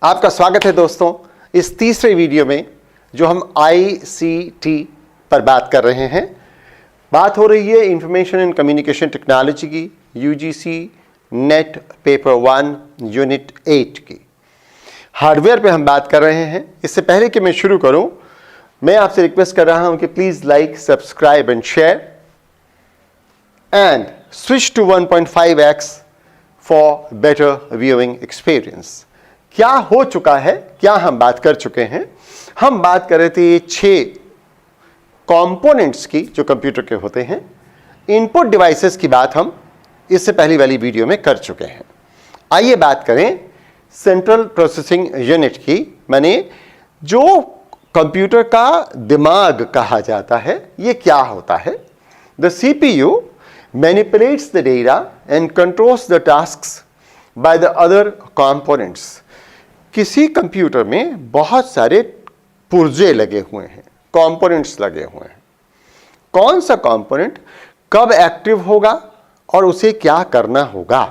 आपका स्वागत है दोस्तों इस तीसरे वीडियो में जो हम ICT पर बात कर रहे हैं। बात हो रही है इंफॉर्मेशन एंड कम्युनिकेशन टेक्नोलॉजी की, UGC नेट पेपर 1 यूनिट 8 की। हार्डवेयर पे हम बात कर रहे हैं। इससे पहले कि मैं शुरू करूं, मैं आपसे रिक्वेस्ट कर रहा हूं कि please like, subscribe and share and switch to 1.5x for better viewing experience. क्या हो चुका है, क्या हम बात कर चुके हैं? हम बात कर रहे थे 6 कंपोनेंट्स की जो कंप्यूटर के होते हैं। इनपुट डिवाइसेस की बात हम इससे पहली वाली वीडियो में कर चुके हैं। आइए बात करें सेंट्रल प्रोसेसिंग यूनिट की, माने जो कंप्यूटर का दिमाग कहा जाता है। ये क्या होता है? The CPU manipulates the data and controls the tasks by the other components. किसी कंप्यूटर में बहुत सारे पुर्जे लगे हुए हैं, कंपोनेंट्स लगे हुए हैं। कौन सा कंपोनेंट कब एक्टिव होगा और उसे क्या करना होगा,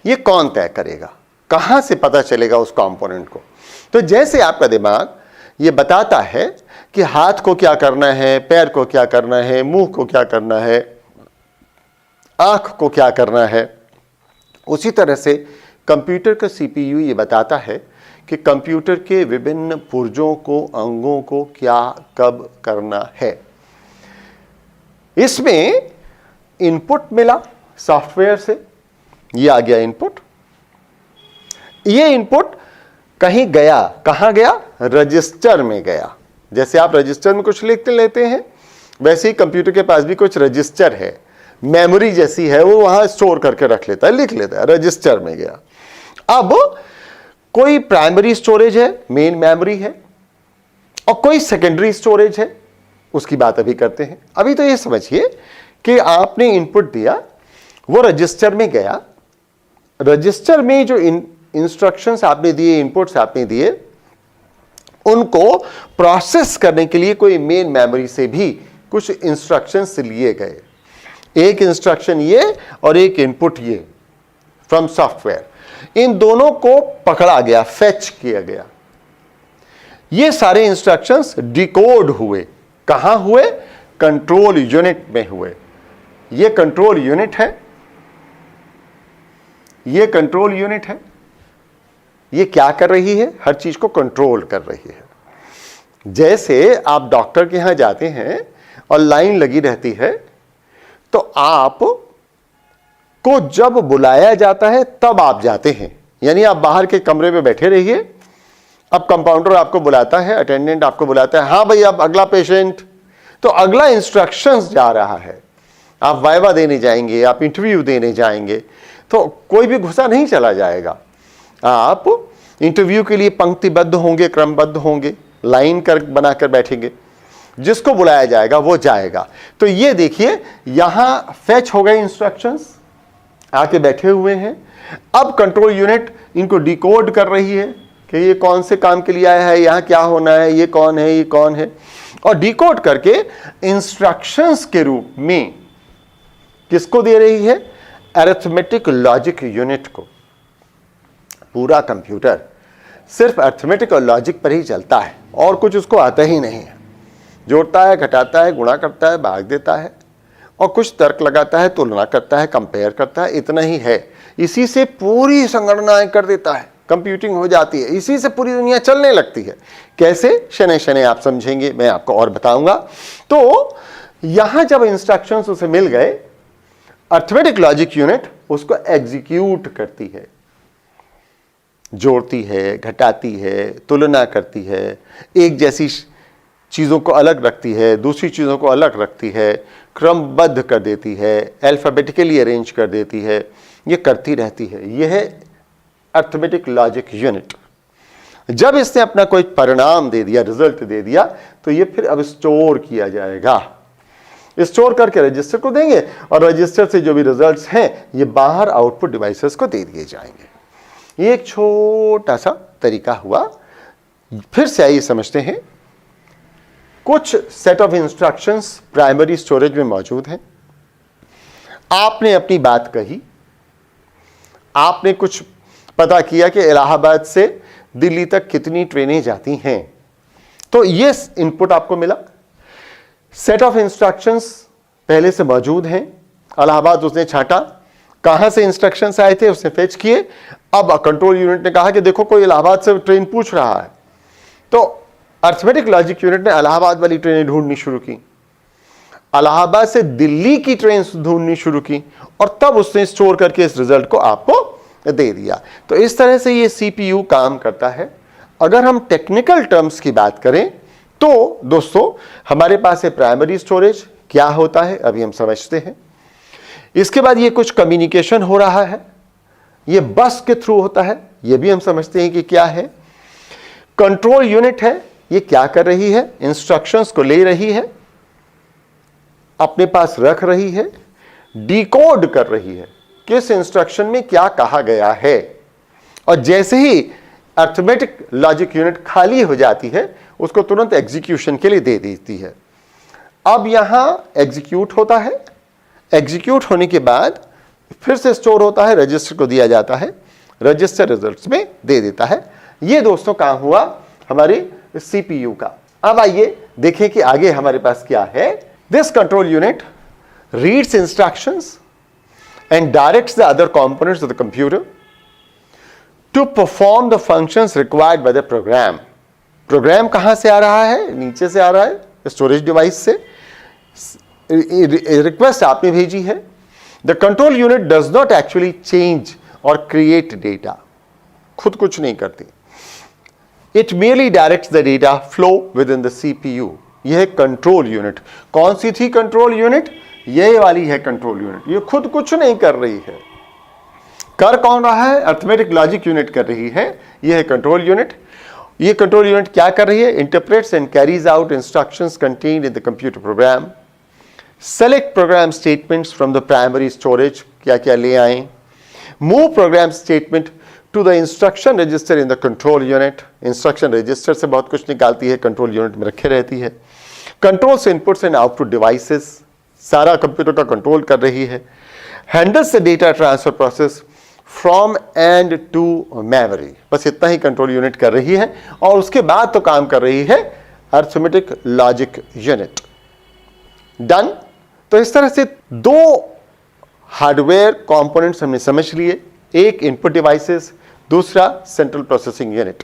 ये कौन तय करेगा? कहां से पता चलेगा उस कंपोनेंट को? तो जैसे आपका दिमाग ये बताता है कि हाथ को क्या करना है, पैर को क्या करना है, मुंह को क्या करना है, आंख को क्या करना है, उसी तरह से कंप्यूटर का CPU ये बताता है कि कंप्यूटर के विभिन्न पुर्जों को, अंगों को क्या कब करना है। इसमें इनपुट मिला सॉफ्टवेयर से, ये आ गया इनपुट। ये इनपुट कहीं गया, कहां गया? रजिस्टर में गया। जैसे आप रजिस्टर में कुछ लिख लेते हैं, वैसे ही कंप्यूटर के पास भी कुछ रजिस्टर है, मेमोरी जैसी है, वो वहां स्टोर करके रख लेता है, लिख लेता है, रजिस्टर में गया। अब कोई प्राइमरी स्टोरेज है, मेन मेमोरी है, और कोई सेकेंडरी स्टोरेज है, उसकी बात अभी करते हैं। अभी तो ये समझिए कि आपने इनपुट दिया, वो रजिस्टर में गया। रजिस्टर में जो इंस्ट्रक्शंस आपने दिए, इनपुट्स आपने दिए, उनको प्रोसेस करने के लिए कोई मेन मेमोरी से भी कुछ इंस्ट्रक्शंस लिए गए। एक इंस्ट्रक्शन ये और एक इनपुट ये फ्रॉम सॉफ्टवेयर, इन दोनों को पकड़ा गया, फेच किया गया। ये सारे इंस्ट्रक्शंस डिकोड हुए। कहां हुए? कंट्रोल यूनिट में हुए। ये कंट्रोल यूनिट है, ये कंट्रोल यूनिट है। ये क्या कर रही है? हर चीज को कंट्रोल कर रही है। जैसे आप डॉक्टर के यहां जाते हैं और लाइन लगी रहती है, तो आप को जब बुलाया जाता है तब आप जाते हैं, यानी आप बाहर के कमरे में बैठे रहिए। अब कंपाउंडर आपको बुलाता है, अटेंडेंट आपको बुलाता है, हाँ भाई अब अगला पेशेंट, तो अगला इंस्ट्रक्शंस जा रहा है। आप वाइवा देने जाएंगे, आप इंटरव्यू देने जाएंगे, तो कोई भी घुसा नहीं चला जाएगा। आप इंटरव्यू के लिए पंक्तिबद्ध होंगे, क्रमबद्ध होंगे, लाइन कर बनाकर बैठेंगे, जिसको बुलाया जाएगा वो जाएगा। तो ये देखिए यहां फेच हो गए इंस्ट्रक्शंस, आके बैठे हुए हैं। अब कंट्रोल यूनिट इनको डिकोड कर रही है कि ये कौन से काम के लिए आया है, यहां क्या होना है, ये कौन है, ये कौन है, और डिकोड करके इंस्ट्रक्शंस के रूप में किसको दे रही है? अरिथमेटिक लॉजिक यूनिट को। पूरा कंप्यूटर सिर्फ अरिथमेटिक और लॉजिक पर ही चलता है, और कुछ उसको आता ही नहीं है। जोड़ता है, घटाता है, गुणा करता है, भाग देता है, और कुछ तर्क लगाता है, तुलना करता है, कंपेयर करता है, इतना ही है। इसी से पूरी संगणनाएं कर देता है, कंप्यूटिंग हो जाती है, इसी से पूरी दुनिया चलने लगती है। कैसे? शनै शनै आप समझेंगे, मैं आपको और बताऊंगा। तो यहां जब इंस्ट्रक्शंस उसे मिल गए, अरिथमेटिक लॉजिक यूनिट उसको एग्जीक्यूट करती है, जोड़ती है, घटाती है, तुलना करती है, एक जैसी चीजों को अलग रखती है, दूसरी चीजों को अलग रखती है, क्रमबद्ध कर देती है, अल्फाबेटिकली अरेंज कर देती है, ये करती रहती है। यह है अरिथमेटिक लॉजिक यूनिट। जब इसने अपना कोई परिणाम दे दिया, रिजल्ट दे दिया, तो ये फिर अब स्टोर किया जाएगा। स्टोर करके रजिस्टर को देंगे, और रजिस्टर से जो भी रिजल्ट्स हैं ये बाहर आउटपुट डिवाइसेस को दे दिए जाएंगे। ये एक छोटा सा तरीका हुआ। फिर से आइए समझते हैं। कुछ set of instructions primary storage में मौजूद हैं। आपने अपनी बात कही, आपने कुछ पता किया कि इलाहाबाद से दिल्ली तक कितनी ट्रेनें जाती हैं। तो ये इनपुट आपको मिला। सेट ऑफ इंस्ट्रक्शंस पहले से मौजूद हैं, इलाहाबाद उसने छांटा, कहां से इंस्ट्रक्शंस आए थे उसने फेच किए। अब कंट्रोल यूनिट ने कहा कि देखो कोई इलाहाबाद से ट्रेन पूछ रहा है, तो अर्थमेटिक लॉजिक यूनिट ने इलाहाबाद वाली ट्रेनें ढूंढनी शुरू की, इलाहाबाद से दिल्ली की ट्रेन ढूंढनी शुरू की, और तब उसने स्टोर करके इस रिजल्ट को आपको दे दिया। तो इस तरह से ये सीपीयू काम करता है। अगर हम टेक्निकल टर्म्स की बात करें तो दोस्तों हमारे पास है प्राइमरी स्टोरेज, क्या होता है अभी हम समझते हैं। इसके बाद ये कुछ कम्युनिकेशन हो रहा है, ये बस के थ्रू होता है, ये भी हम समझते हैं कि क्या है। कंट्रोल यूनिट है, ये क्या कर रही है, इंस्ट्रक्शंस को ले रही है, अपने पास रख रही है, डिकोड कर रही है किस इंस्ट्रक्शन में क्या कहा गया है, और जैसे ही अर्थमेटिक लॉजिक यूनिट खाली हो जाती है उसको तुरंत एग्जीक्यूशन के लिए दे देती है। अब यहां एग्जीक्यूट होता है, एग्जीक्यूट होने के बाद फिर से स्टोर होता है, रजिस्टर को दिया जाता है, रजिस्टर रिजल्ट्स में दे देता है। ये दोस्तों काम हुआ हमारे सीपीयू का। अब आइए देखें कि आगे हमारे पास क्या है। This control unit reads instructions and directs the other components of the computer to perform the functions required by the program. Program कहां से आ रहा है, नीचे से आ रहा है, स्टोरेज डिवाइस से। रिक्वेस्ट आपने भेजी है। The control unit does not actually change और क्रिएट डेटा, खुद कुछ नहीं करती, it merely directs the data flow with in the CPU. यह है कंट्रोल यूनिट। कौन सी थी कंट्रोल यूनिट, ये वाली है कंट्रोल यूनिट। ये खुद कुछ नहीं कर रही है, कर कौन रहा है, अर्थमेटिक लॉजिक यूनिट कर रही है। यह है कंट्रोल यूनिट। ये कंट्रोल यूनिट क्या कर रही है, interprets and carries out instructions contained in the computer program, select program statements from the primary storage, क्या क्या ले आए, move program statement to the instruction register in the control unit, instruction register से बहुत कुछ निकालती है, कंट्रोल यूनिट में रखे रहती है, controls inputs and output devices, सारा कंप्यूटर का कंट्रोल कर रही है, handles the data transfer process from and to memory. बस इतना ही कंट्रोल यूनिट कर रही है, और उसके बाद तो काम कर रही है अर्थमेटिक लॉजिक यूनिट। डन। तो इस तरह से दो हार्डवेयर कंपोनेंट्स हमने समझ लिए, एक इनपुट डिवाइसेस, दूसरा सेंट्रल प्रोसेसिंग यूनिट।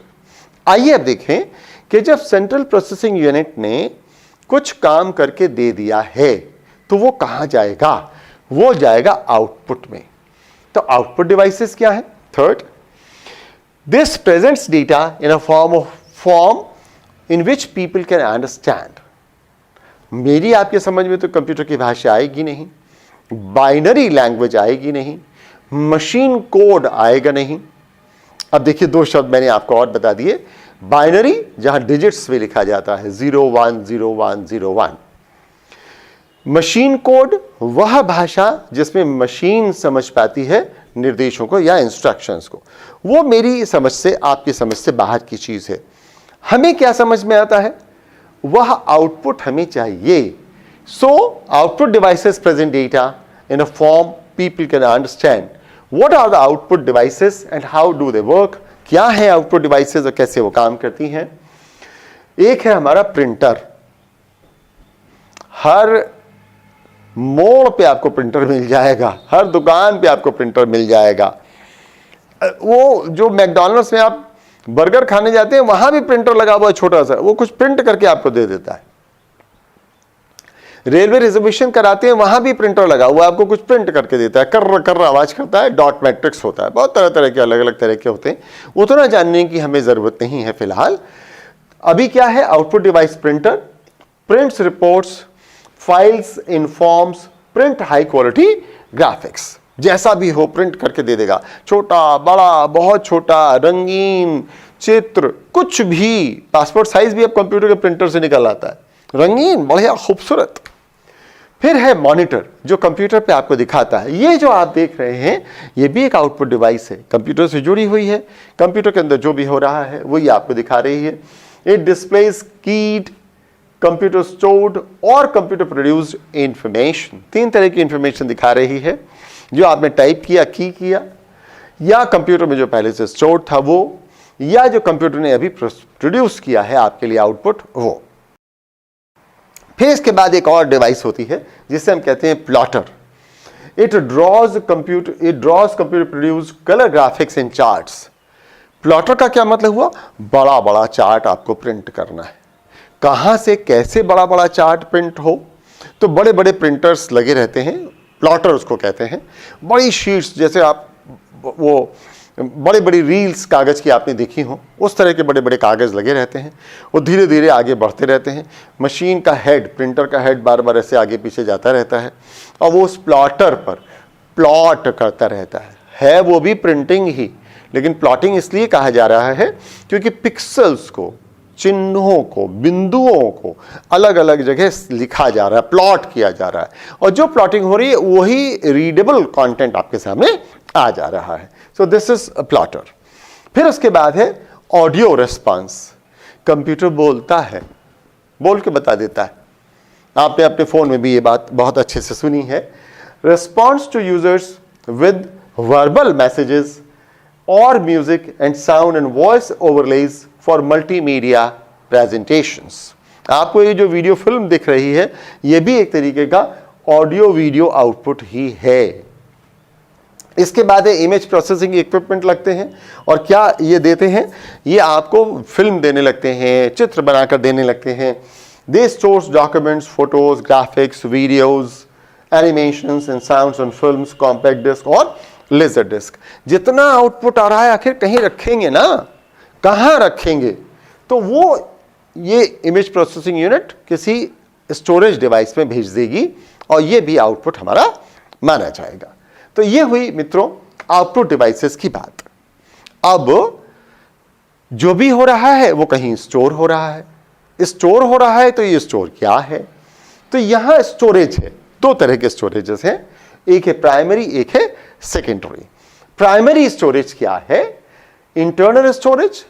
आइए अब देखें कि जब सेंट्रल प्रोसेसिंग यूनिट ने कुछ काम करके दे दिया है तो वो कहां जाएगा, वो जाएगा आउटपुट में। तो आउटपुट डिवाइसेस क्या है, third, this presents data in a form in which people can understand. मेरी आपके समझ में तो कंप्यूटर की भाषा आएगी नहीं, बाइनरी लैंग्वेज आएगी नहीं, मशीन कोड आएगा नहीं। अब देखिए दो शब्द मैंने आपको और बता दिए, बाइनरी जहां डिजिट्स में लिखा जाता है 010101, मशीन कोड वह भाषा जिसमें मशीन समझ पाती है निर्देशों को या इंस्ट्रक्शंस को। वो मेरी समझ से, आपकी समझ से बाहर की चीज है। हमें क्या समझ में आता है, वह आउटपुट हमें चाहिए। So output devices present data in a form people can understand. What are the output devices and how do they work. क्या है आउटपुट डिवाइसेस और कैसे वो काम करती हैं। एक है हमारा प्रिंटर, हर मोड़ पे आपको प्रिंटर मिल जाएगा, हर दुकान पे आपको प्रिंटर मिल जाएगा। वो जो मैकडॉनल्ड्स में आप बर्गर खाने जाते हैं वहां भी प्रिंटर लगा हुआ है छोटा सा, वो कुछ प्रिंट करके आपको दे देता है। रेलवे रिजर्वेशन कराते हैं वहां भी प्रिंटर लगा हुआ है, आपको कुछ प्रिंट करके देता है, कर्र आवाज करता है, डॉट मैट्रिक्स होता है, बहुत तरह तरह के अलग अलग तरह के होते हैं। उतना जानने की हमें जरूरत नहीं है फिलहाल। अभी क्या है, output device printer prints reports, files in forms, print high quality graphics, जैसा भी हो प्रिंट करके दे देगा, छोटा बड़ा बहुत छोटा, रंगीन चित्र, कुछ भी। पासपोर्ट साइज भी अब कंप्यूटर के प्रिंटर से निकल आता है, रंगीन बढ़िया खूबसूरत। फिर है मॉनिटर जो कंप्यूटर पे आपको दिखाता है। ये जो आप देख रहे हैं ये भी एक आउटपुट डिवाइस है, कंप्यूटर से जुड़ी हुई है, कंप्यूटर के अंदर जो भी हो रहा है वही आपको दिखा रही है। इट डिस्प्लेज कीड, कंप्यूटर स्टोर्ड और कंप्यूटर प्रोड्यूस्ड इंफॉर्मेशन। तीन तरह की इंफॉर्मेशन दिखा रही है, जो आपने टाइप किया, की किया। या कंप्यूटर में जो पहले से स्टोर था वो, या जो कंप्यूटर ने अभी प्रोड्यूस किया है आपके लिए आउटपुट वो। फिर इसके बाद एक और डिवाइस होती है जिसे हम कहते हैं plotter. It draws computer produce colour graphics in charts. Plotter का क्या मतलब हुआ? बड़ा बड़ा चार्ट आपको प्रिंट करना है। कहां से कैसे बड़ा बड़ा चार्ट प्रिंट हो? तो बड़े बड़े प्रिंटर्स लगे रहते हैं, प्लॉटर उसको कहते हैं। बड़ी शीट्स, जैसे आप वो बड़ी बड़ी रील्स कागज की आपने देखी हो, उस तरह के बड़े बड़े कागज लगे रहते हैं। वो धीरे धीरे आगे बढ़ते रहते हैं। मशीन का हेड, प्रिंटर का हेड बार बार ऐसे आगे पीछे जाता रहता है और वो उस प्लॉटर पर प्लॉट करता रहता है वो भी प्रिंटिंग ही, लेकिन प्लॉटिंग इसलिए कहा जा रहा है क्योंकि पिक्सल्स को, चिन्हों को, बिंदुओं को अलग अलग जगह लिखा जा रहा है, प्लॉट किया जा रहा है, और जो प्लॉटिंग हो रही है वही रीडेबल कंटेंट आपके सामने आ जा रहा है। So this is a plotter. फिर उसके बाद है ऑडियो रेस्पॉन्स। कंप्यूटर बोलता है, बोल के बता देता है। आपने अपने फोन में भी ये बात बहुत अच्छे से सुनी है। Response to users with verbal messages और music and sound and voice overlays for multimedia presentations. आपको ये जो वीडियो फिल्म दिख रही है ये भी एक तरीके का ऑडियो वीडियो आउटपुट ही है। इसके बाद इमेज प्रोसेसिंग इक्विपमेंट लगते हैं, और क्या ये देते हैं? ये आपको फिल्म देने लगते हैं, चित्र बनाकर देने लगते हैं। They stores documents, photos, graphics, videos, animations and sounds on films, compact disc और लेजर डिस्क। जितना आउटपुट आ रहा है आखिर कहीं रखेंगे ना, कहाँ रखेंगे? तो वो ये इमेज प्रोसेसिंग यूनिट किसी स्टोरेज डिवाइस में भेज देगी और ये भी आउटपुट हमारा माना जाएगा। तो ये हुई मित्रों आउटपुट डिवाइसेस की बात। अब जो भी हो रहा है वो कहीं स्टोर हो रहा है। स्टोर हो रहा है तो ये स्टोर क्या है? तो यहां स्टोरेज है, दो तरह के स्टोरेजेस हैं, एक है प्राइमरी, एक है सेकेंडरी। प्राइमरी स्टोरेज क्या है? Internal storage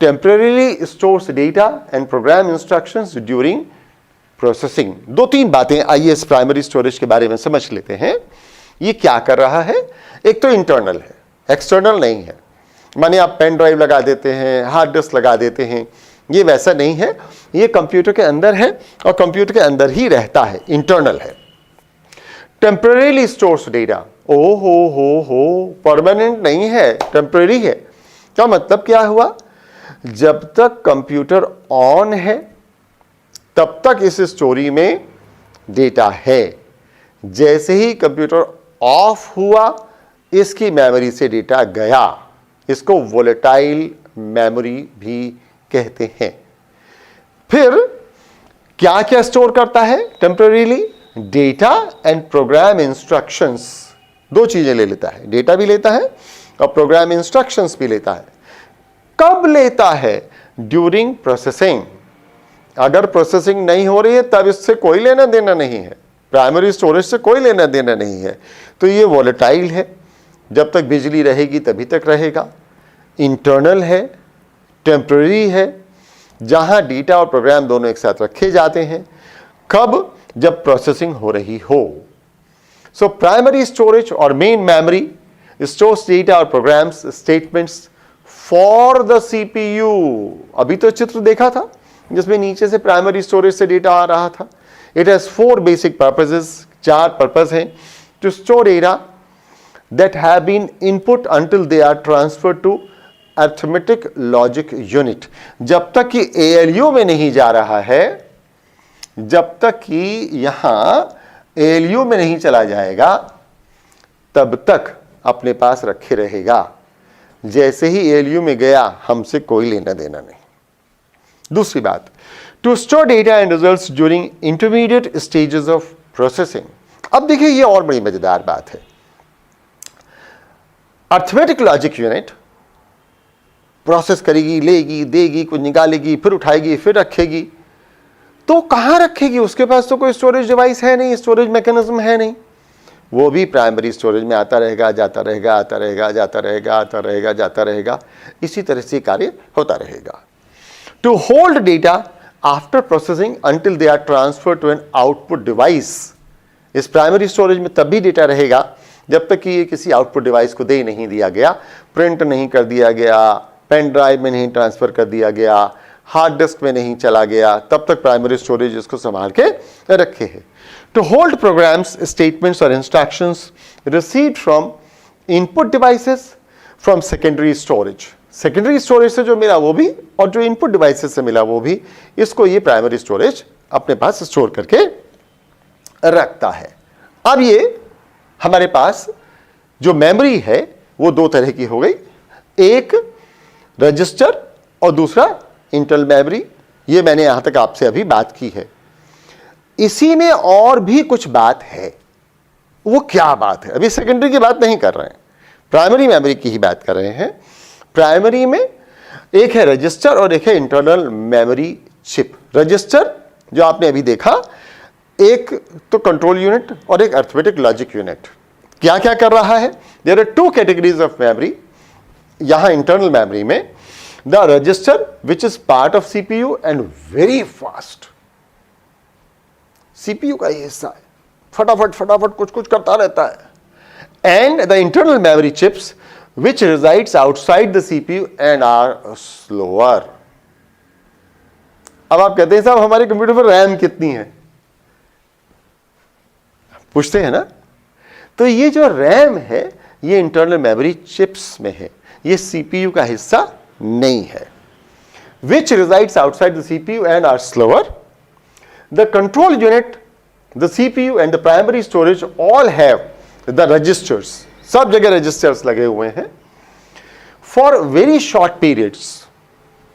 temporarily stores data and program instructions during processing. दो तीन बातें आइए इस प्राइमरी स्टोरेज के बारे में समझ लेते हैं। ये क्या कर रहा है? एक तो इंटरनल है, एक्सटर्नल नहीं है। माने आप पेन ड्राइव लगा देते हैं, हार्ड डिस्क लगा देते हैं, ये वैसा नहीं है। ये कंप्यूटर के अंदर है और कंप्यूटर के अंदर ही रहता है, इंटरनल है। टेम्परेरीली स्टोर्स डेटा, ओ हो, परमानेंट नहीं है, टेम्परेरी है। क्या मतलब क्या हुआ? जब तक कंप्यूटर ऑन है तब तक इस स्टोरी में डेटा है। जैसे ही कंप्यूटर ऑफ हुआ इसकी मेमोरी से डेटा गया। इसको वोलेटाइल मेमोरी भी कहते हैं। फिर क्या क्या स्टोर करता है temporarily? Data and program instructions. दो चीजें ले लेता है, डेटा भी लेता है और प्रोग्राम इंस्ट्रक्शंस भी लेता है। कब लेता है? During processing. अगर प्रोसेसिंग नहीं हो रही है तब इससे कोई लेना देना नहीं है, प्राइमरी स्टोरेज से कोई लेना देना नहीं है। तो ये वोलेटाइल है, जब तक बिजली रहेगी तभी तक रहेगा। इंटरनल है, टेम्परेरी है, जहां डेटा और प्रोग्राम दोनों एक साथ रखे जाते हैं। कब? जब प्रोसेसिंग हो रही हो। सो प्राइमरी स्टोरेज और मेन मेमोरी स्टोर्स डेटा और programs statements for the CPU. अभी तो चित्र देखा था जिसमें नीचे से प्राइमरी स्टोरेज से डेटा आ रहा था। It has 4 basic purposes, 4 purpose हैं। To store data that have been input until they are transferred to arithmetic logic unit. जब तक कि एएलयू में नहीं जा रहा है, जब तक कि यहां एएलयू में नहीं चला जाएगा तब तक अपने पास रखे रहेगा। जैसे ही एएलयू में गया हमसे कोई लेना देना नहीं। दूसरी बात, to store data and results during intermediate stages of processing. अब देखिए ये और बड़ी मजेदार बात है। अरिथमेटिक लॉजिक यूनिट प्रोसेस करेगी, लेगी, देगी, कुछ निकालेगी, फिर उठाएगी, फिर रखेगी। तो कहां रखेगी? उसके पास तो कोई स्टोरेज डिवाइस है नहीं, स्टोरेज मैकेनिज्म है नहीं। वो भी प्राइमरी स्टोरेज में आता रहेगा, जाता रहेगा, आता रहेगा, जाता रहेगा, आता रहेगा, जाता रहेगा। इसी तरह से कार्य होता रहेगा। To hold data after processing until they are transfer to an output device. इस प्राइमरी स्टोरेज में तब भी डेटा रहेगा जब तक कि ये किसी आउटपुट डिवाइस को दे नहीं दिया गया, प्रिंट नहीं कर दिया गया, पेन ड्राइव में नहीं ट्रांसफर कर दिया गया, हार्ड डिस्क में नहीं चला गया, तब तक प्राइमरी स्टोरेज इसको संभाल के रखे है। टू होल्ड प्रोग्राम्स, स्टेटमेंट्स और instructions received from input devices from secondary storage, secondary storage से जो मिला वो भी और जो इनपुट डिवाइसेस से मिला वो भी, इसको ये प्राइमरी स्टोरेज अपने पास स्टोर करके रखता है। अब ये हमारे पास जो मेमोरी है वो दो तरह की हो गई, एक रजिस्टर और दूसरा इंटरनल मेमोरी। ये मैंने यहां तक आपसे अभी बात की है। इसी में और भी कुछ बात है। वो क्या बात है? अभी सेकेंडरी की बात नहीं कर रहे हैं, प्राइमरी मेमोरी की ही बात कर रहे हैं। प्राइमरी में एक है रजिस्टर और एक है इंटरनल मेमोरी चिप। रजिस्टर जो आपने अभी देखा, एक तो कंट्रोल यूनिट और एक अरिथमेटिक लॉजिक यूनिट। क्या क्या कर रहा है? There are two categories of memory यहां इंटरनल मेमोरी में। The register which is part of CPU and very fast, CPU का ये हिस्सा है, फटाफट फटाफट कुछ कुछ करता रहता है। And the internal memory chips which resides outside the CPU and are slower। अब आप कहते हैं साहब हमारे कंप्यूटर पर रैम कितनी है, पूछते हैं ना? तो ये जो रैम है ये इंटरनल मेमोरी चिप्स में है, ये CPU का हिस्सा नहीं है। which resides outside the CPU and are slower। the control unit, the CPU and the primary storage all have the registers, सब जगह रजिस्टर्स लगे हुए हैं। फॉर वेरी शॉर्ट पीरियड्स,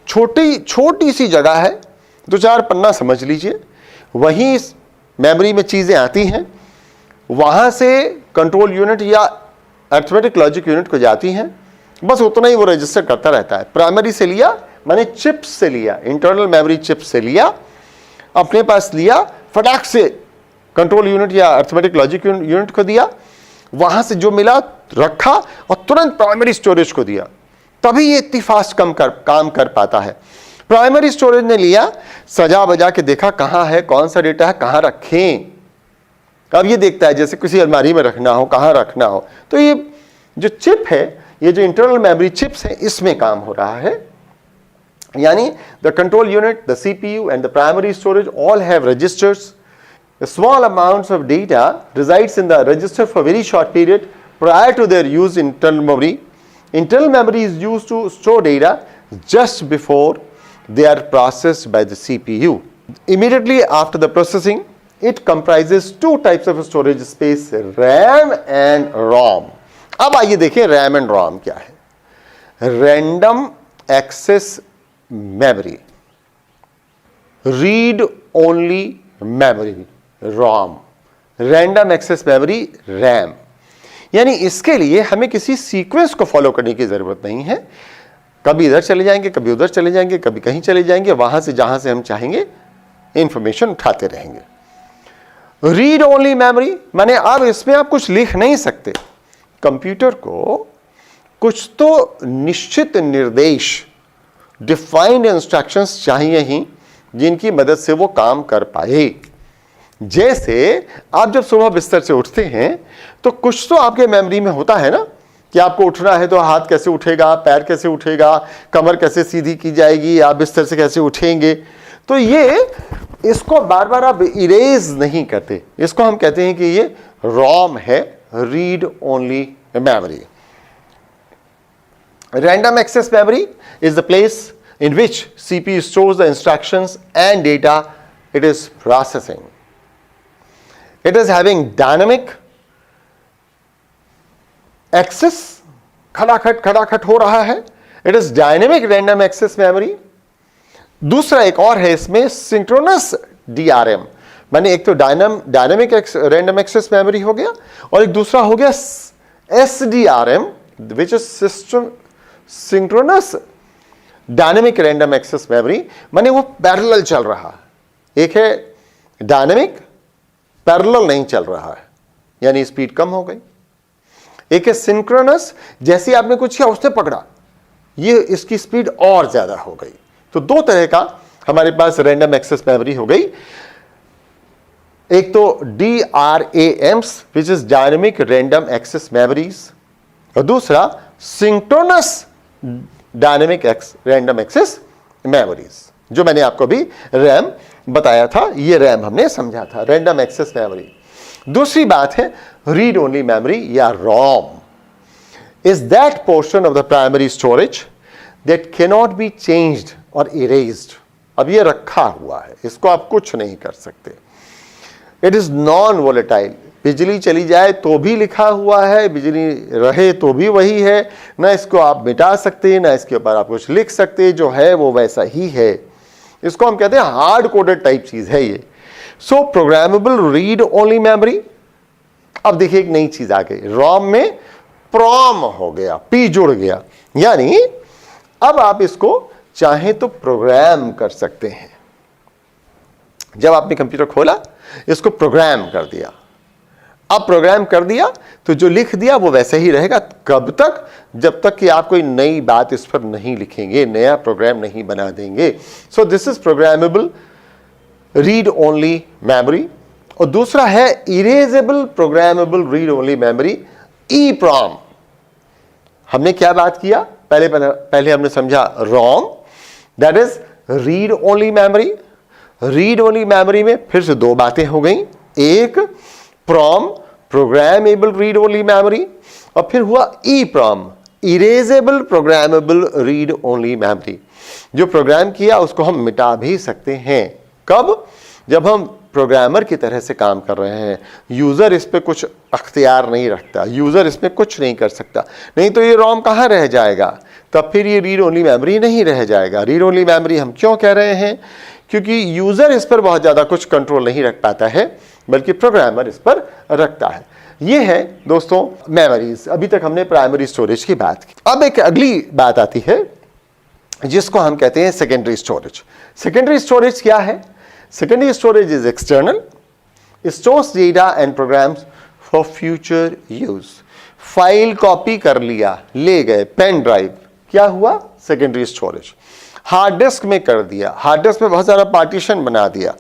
छोटी छोटी सी जगह है, 2-4 पन्ना समझ लीजिए, वहीं मेमोरी में चीजें आती हैं, वहां से कंट्रोल यूनिट या अरिथमेटिक लॉजिक यूनिट को जाती हैं, बस उतना ही वो रजिस्टर करता रहता है। प्राइमरी से लिया माने चिप्स से लिया, इंटरनल मेमोरी चिप्स से लिया, अपने पास लिया, फटाक से कंट्रोल यूनिट या अरिथमेटिक लॉजिक यूनिट को दिया, वहां से जो मिला रखा और तुरंत प्राइमरी स्टोरेज को दिया, तभी ये इतनी फास्ट काम कर पाता है। प्राइमरी स्टोरेज ने लिया, सजा बजा के देखा कहां है, कौन सा डेटा है, कहां रखें। अब ये देखता है जैसे किसी अलमारी में रखना हो, कहां रखना हो, तो ये जो चिप है, ये जो इंटरनल मेमोरी चिप्स है, इसमें काम हो रहा है। यानी the control unit, the CPU and the primary storage all have registers. The small amounts of data resides in the register for very short period prior to their use in internal memory. Internal memory is used to store data just before they are processed by the CPU. Immediately after the processing, it comprises two types of storage space, RAM and ROM. अब आइए देखें RAM and ROM क्या है। Random Access Memory, Read Only Memory, ROM, random access memory, RAM. यानी इसके लिए हमें किसी सीक्वेंस को फॉलो करने की जरूरत नहीं है, कभी इधर चले जाएंगे, कभी उधर चले जाएंगे, कभी कहीं चले जाएंगे, वहां से जहां से हम चाहेंगे इंफॉर्मेशन उठाते रहेंगे। रीड ओनली मेमोरी माने अब इसमें आप कुछ लिख नहीं सकते, कंप्यूटर को कुछ तो निश्चित निर्देश, डिफाइंड इंस्ट्रक्शंस चाहिए ही, जिनकी मदद से वो काम कर पाए। जैसे आप जब सुबह बिस्तर से उठते हैं तो कुछ तो आपके मेमोरी में होता है ना कि आपको उठना है तो हाथ कैसे उठेगा, पैर कैसे उठेगा, कमर कैसे सीधी की जाएगी, आप बिस्तर से कैसे उठेंगे। तो ये इसको बार बार आप इरेज नहीं करते, इसको हम कहते हैं कि ये रॉम है, read only memory. Random access memory is the place in which CPU stores the instructions and data it is processing. It is having dynamic access, खड़ाखट हो रहा है, it is dynamic random access memory। दूसरा एक और है इसमें synchronous DRM, माने एक तो डायनामिक रैंडम एक्सेस मेमोरी हो गया और एक दूसरा हो गया SDRM which is system synchronous dynamic random access memory, माने वो पैरेलल चल रहा है। एक है डायनेमिक, पैरेलल नहीं चल रहा है, यानी स्पीड कम हो गई। एक है सिंक्रोनस, जैसे आपने कुछ किया उसने पकड़ा, ये इसकी स्पीड और ज्यादा हो गई। तो दो तरह का हमारे पास रैंडम एक्सेस मेमोरी हो गई। एक तो DRAMs which is dynamic random access memories, और दूसरा synchronous dynamic random access memories, जो मैंने आपको भी रैम बताया था, ये रैम हमने समझा था, रैंडम एक्सेस मेमोरी। दूसरी बात है रीड ओनली मेमोरी या ROM, is that portion of the primary storage that cannot be changed और इरेज्ड। अब ये रखा हुआ है, इसको आप कुछ नहीं कर सकते। इट इज नॉन वोलेटाइल, बिजली चली जाए तो भी लिखा हुआ है, बिजली रहे तो भी वही है, ना इसको आप मिटा सकते, ना इसके ऊपर आप कुछ लिख सकते, जो है वो वैसा ही है। इसको हम कहते हैं हार्ड कोडेड टाइप चीज है ये। सो प्रोग्रामेबल रीड ओनली मेमोरी। अब देखिए एक नई चीज आ गई, ROM में PROM हो गया, P जुड़ गया, यानी अब आप इसको चाहे तो प्रोग्राम कर सकते हैं। जब आपने कंप्यूटर खोला, इसको प्रोग्राम कर दिया, अब प्रोग्राम कर दिया तो जो लिख दिया वो वैसे ही रहेगा। कब तक? जब तक कि आप कोई नई बात इस पर नहीं लिखेंगे, नया प्रोग्राम नहीं बना देंगे। So this is programmable read only memory. और दूसरा है erasable programmable read only memory, EEPROM। हमने क्या बात किया? पहले हमने समझा ROM, that is read only memory. Read only memory में फिर से दो बातें हो गई, एक PROM programmable read only memory, और फिर हुआ EEPROM erasable programmable read only memory. जो प्रोग्राम किया उसको हम मिटा भी सकते हैं। कब? जब हम प्रोग्रामर की तरह से काम कर रहे हैं, यूजर इस पे कुछ अख्तियार नहीं रखता, यूजर इसमें कुछ नहीं कर सकता। नहीं तो ये ROM कहाँ रह जाएगा? तब फिर ये रीड ओनली मेमोरी नहीं रह जाएगा। रीड ओनली मेमोरी हम क्यों कह रहे हैं? क्योंकि यूजर इस पर बहुत ज्यादा कुछ कंट्रोल नहीं रख पाता है, बल्कि प्रोग्रामर इस पर रखता है। ये है दोस्तों मेमोरीज। अभी तक हमने प्राइमरी स्टोरेज की बात की। अब एक अगली बात आती है जिसको हम कहते हैं सेकेंडरी स्टोरेज। सेकेंडरी स्टोरेज क्या है? Secondary storage is external, stores data and programs for future use. File copy कर लिया, ले गए पेन ड्राइव, क्या हुआ? Secondary storage. हार्ड डिस्क में कर दिया, हार्ड डिस्क में बहुत सारा पार्टीशन बना दिया,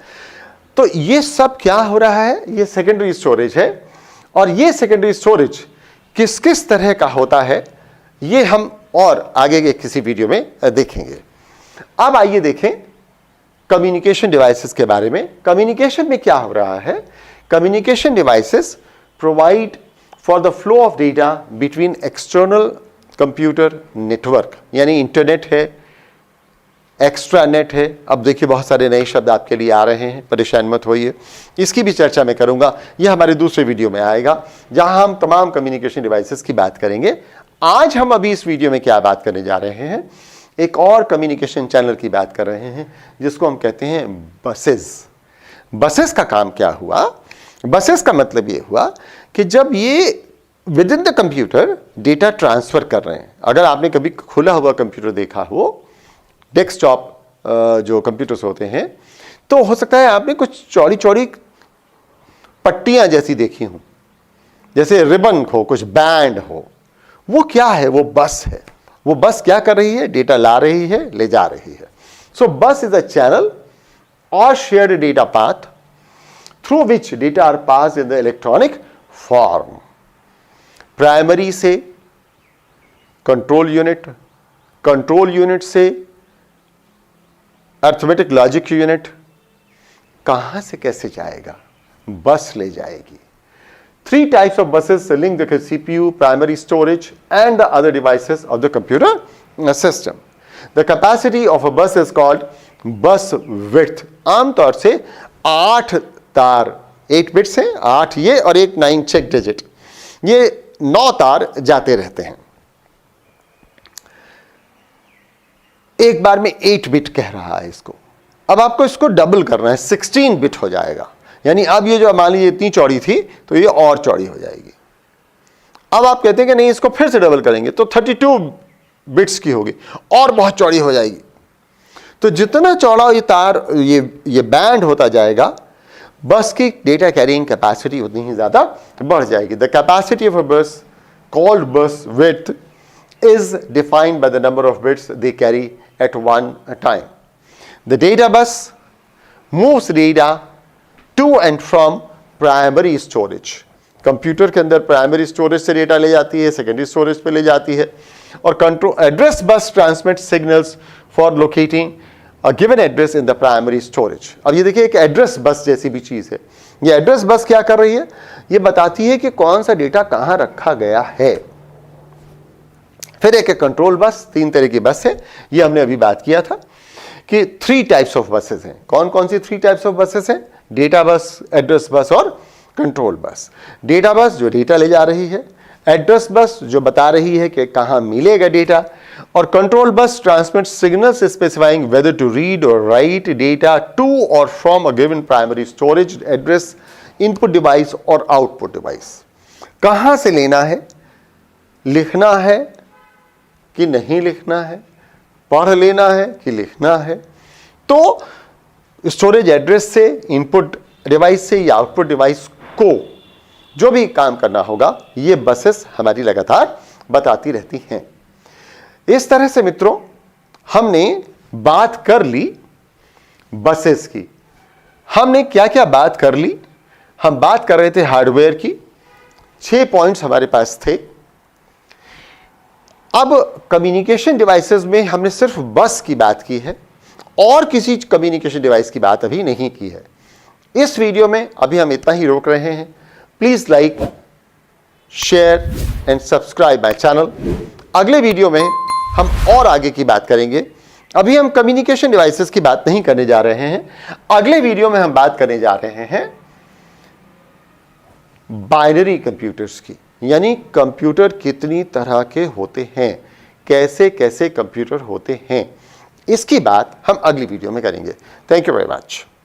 तो ये सब क्या हो रहा है? ये सेकेंडरी स्टोरेज है। और ये सेकेंडरी स्टोरेज किस किस तरह का होता है, ये हम और आगे के किसी वीडियो में देखेंगे। अब आइए देखें कम्युनिकेशन डिवाइसेस के बारे में। कम्युनिकेशन में क्या हो रहा है? Communication devices provide for the flow of data between external computer network, यानी इंटरनेट है, एक्स्ट्रा नेट है। अब देखिए बहुत सारे नए शब्द आपके लिए आ रहे हैं, परेशान मत होइए, इसकी भी चर्चा मैं करूंगा। यह हमारे दूसरे वीडियो में आएगा जहां हम तमाम कम्युनिकेशन डिवाइसेस की बात करेंगे। आज हम अभी इस वीडियो में क्या बात करने जा रहे हैं? एक और कम्युनिकेशन चैनल की बात कर रहे हैं जिसको हम कहते हैं बसेस। बसेस का काम क्या हुआ? बसेस का मतलब ये हुआ कि जब ये with in the computer data transfer कर रहे हैं। अगर आपने कभी खुला हुआ कंप्यूटर देखा हो, डेस्कटॉप जो कंप्यूटर्स होते हैं, तो हो सकता है आपने कुछ चौड़ी चौड़ी पट्टियां जैसी देखी हों, जैसे रिबन हो, कुछ बैंड हो। वो क्या है? वो बस है। वो बस क्या कर रही है? डेटा ला रही है, ले जा रही है। So bus is a channel और shared data path through which data are pass in the electronic form. Primary से कंट्रोल यूनिट, कंट्रोल यूनिट से अर्थमेटिक लॉजिक यूनिट, कहां से कैसे जाएगा? बस ले जाएगी। 3 types of buses link the CPU, primary storage and the other devices of the computer system. The capacity of a bus is called bus width. आमतौर से 8 तार, 8 बिट्स हैं, 8 ये और एक 9 चेक डिजिट, ये 9 तार जाते रहते हैं। एक बार में 8 बिट कह रहा है इसको। अब आपको इसको डबल करना है, 16 बिट हो जाएगा। यानी अब ये जो मान लीजिए इतनी चौड़ी थी तो ये और चौड़ी हो जाएगी। अब आप कहते हैं कि नहीं, इसको फिर से डबल करेंगे तो 32 बिट्स की होगी और बहुत चौड़ी हो जाएगी। तो जितना चौड़ा ये तार, ये बैंड होता जाएगा, बस की डेटा कैरिंग कैपेसिटी उतनी ही ज्यादा बढ़ जाएगी। द कैपेसिटी ऑफ अ बस कॉल्ड बस width is defined by the number of bits they carry at one time. The data bus moves data to and from primary storage. Computer के अंदर primary storage से data ले जाती है, secondary storage पे ले जाती है, और control address bus transmit signals for locating a given address in the primary storage. अब ये देखिए एक एड्रेस बस जैसी भी चीज है। ये एड्रेस बस क्या कर रही है, ये बताती है कि कौन सा डेटा कहां रखा गया है। फिर एक कंट्रोल बस, 3 तरह की बस है, ये हमने अभी बात किया था कि 3 टाइप्स ऑफ बसेस हैं। कौन कौन सी 3 टाइप्स ऑफ बसेस हैं? डेटा बस, एड्रेस बस और कंट्रोल बस। डेटा बस जो डेटा ले जा रही है, एड्रेस बस जो बता रही है कि कहां मिलेगा डेटा, और control bus transmit signals specifying whether to read और राइट डेटा टू और from a given primary storage address, input device और आउटपुट डिवाइस। कहां से लेना है, लिखना है कि नहीं लिखना है, पढ़ लेना है कि लिखना है, तो स्टोरेज एड्रेस से, इनपुट डिवाइस से या आउटपुट डिवाइस को जो भी काम करना होगा, ये बसेस हमारी लगातार बताती रहती हैं। इस तरह से मित्रों हमने बात कर ली बसेस की। हमने क्या क्या बात कर ली? हम बात कर रहे थे हार्डवेयर की, 6 पॉइंट्स हमारे पास थे। अब कम्युनिकेशन डिवाइसेस में हमने सिर्फ बस की बात की है और किसी कम्युनिकेशन डिवाइस की बात अभी नहीं की है। इस वीडियो में अभी हम इतना ही रोक रहे हैं। Please like, share and subscribe my channel. अगले वीडियो में हम और आगे की बात करेंगे। अभी हम कम्युनिकेशन डिवाइसेस की बात नहीं करने जा रहे हैं। अगले वीडियो में हम बात करने जा रहे हैं बाइनरी कंप्यूटर्स की, यानी कंप्यूटर कितनी तरह के होते हैं, कैसे कैसे कंप्यूटर होते हैं, इसकी बात हम अगली वीडियो में करेंगे। Thank you very much.